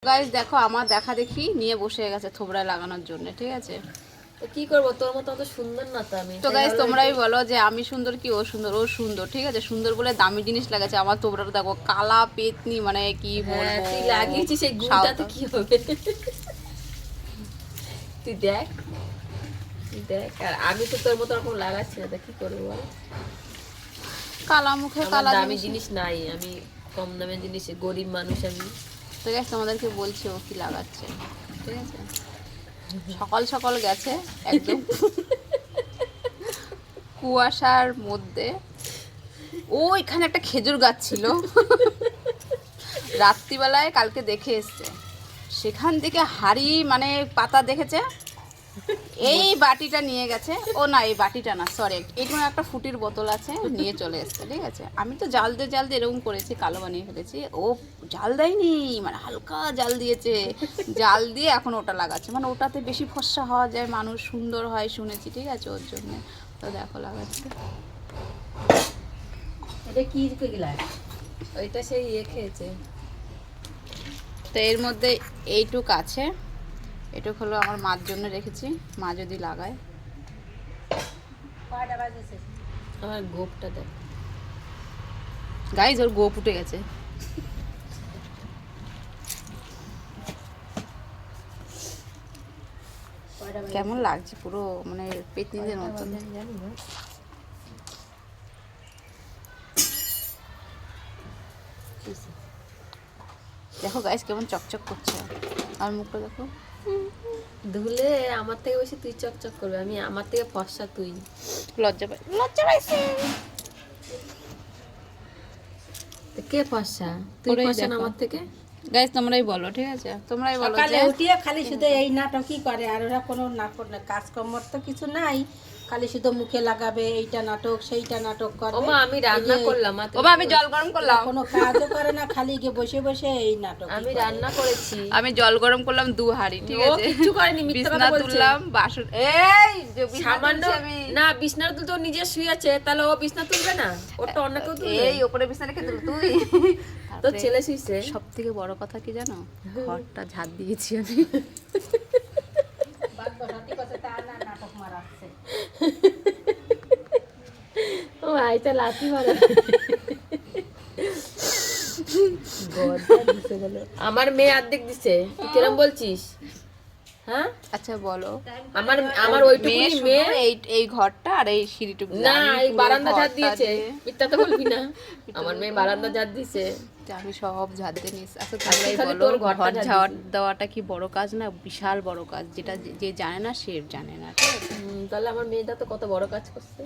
Guys দেখো আমার দেখা দেখি নিয়ে বসে গেছে থোবড়ায় লাগানোর জন্য, ঠিক আছে? তো কি করব, তোর মতো অত সুন্দর না তো আমি। তো গাইস তোমরাই বলো যে আমি সুন্দর কি ও সুন্দর? ও সুন্দর, ঠিক আছে, সুন্দর বলে দামি জিনিস লাগাচ্ছে। আমার থোবড়াটা দেখো কালা পেতনি, মানে কি হ্যাঁ বলবো। তুই লাগিয়েছিস, সেই গুটাতে কি হবে? তুই দেখ, তুই দেখ। আর আমি তো তোর মতো রকম লাগাচ্ছি না, তা কি করবো বল? কালা মুখে আমার কালা দামি জিনিস। জিনিস নাই, আমি কম দামের জিনিস, গরিব মানুষ আমি। তো গাইস তোমাদেরকে বলছি ও কি লাগাচ্ছে, ঠিক আছে? সকাল সকাল গেছে একদম কুয়াশার মধ্যে। ও এখানে একটা খেজুর গাছ ছিল রাত্রিবেলায় কালকে দেখে এসছে, সেখান থেকে হাড়ি মানে পাতা দেখেছে, এই বাটিটা নিয়ে গেছে। ও না, এই বাটিটা না, সরি, এইখানে একটা ফুটির বোতল আছে, নিয়ে চলে এসছে, ঠিক আছে? আমি তো জাল দিয়ে এরকম করেছি, কালো বানিয়ে ফেলেছি। ও জাল দেয়নি, মানে হালকা জাল দিয়েছে, জাল দিয়ে এখন ওটা লাগাচ্ছে, মানে ওটাতে বেশি ফর্সা হওয়া যায়, মানুষ সুন্দর হয় শুনেছি, ঠিক আছে, ওর জন্য। তো দেখো লাগাচ্ছে। এটা কি গিলা? ওইটা সেই খেয়েছে। তো এর মধ্যে এইটুক আছে, এটুক হলো আমার মার জন্য রেখেছি, মা যদি লাগায়। আমার গোপটা দেখ গাইজ, ওর গোপ উঠে গেছে। কেমন লাগছে, পুরো মানে পেতনিদের মতন। দেখো গাইজ কেমন চকচক করছে, আর মুখটা দেখো। ধুলে আমার থেকে বেশি তুই চকচক করবে, আমি আমার থেকে ফর্সা তুই। লজ্জা পাইছে। তো কে ফর্সা? তুই ফর্সা না আমার থেকে? গাইজ তোমরাই বলো, ঠিক আছে, তোমরাই বলো। সকালে উঠিয়ে খালি শুধু এই নাটকই করে, আর ওরা কোনো নাটক না, কাজকর্মর তো কিছু নাই, খালি শুধু মুখে লাগাবে, এইটা নাটক সেইটা নাটক করে। ওমা আমি রান্না করলাম, ওমা আমি জল গরম করলাম, কোনো কাজও করে না, খালি গিয়ে বসে বসে এই নাটক। আমি রান্না করেছি। আমি জল গরম করলাম 2 হাঁড়ি, ঠিক ও আছে? কিচ্ছু করেনি, মিথ্যা বিছনা কথা বলছে। তুললাম, বাসন, এই যে বিছনা সামান্য তুলছি আমি। না, বিছনার তো নিজে শুয়েছে, তাহলে ও বিছনা তুলবে না? ওটা অন্য কেউ তুলবে। এই উপরে বিছনা রেখে তুই তো ছেলে শুয়েছে। সব থেকে বড় কথা কি জানো, ঘরটা ঝাড় দিয়েছি আমি। বাদ বসাতে কথা তা না, নাটক মারাচ্ছে। ও আইতা লাথি মারে। আমার মেয়ে অর্ধেক দিছে, তুই কিরম বলছিস? হ্যাঁ আচ্ছা বলো, আমার আমার ওইটুকুনি মেয়ে। এই ঘরটা আর এই সিঁড়িটুকু না, এই বারান্দা ঝাড় দিয়েছে, মিথ্যা তো বলবি না। আমার মেয়ে বারান্দা ঝাড় দিয়েছে, আমি সব ঝাড় দিয়ে নিস। আচ্ছা খালি তোমরাই বলো, তোর ঘরটা ঘর ঝাড় ঝাড় দেওয়াটা কি বড় কাজ না? বিশাল বড় কাজ, যেটা যে জানে না সে জানে না, ঠিক আছে? তাহলে আমার মেয়েটা তো কত বড় কাজ করছে।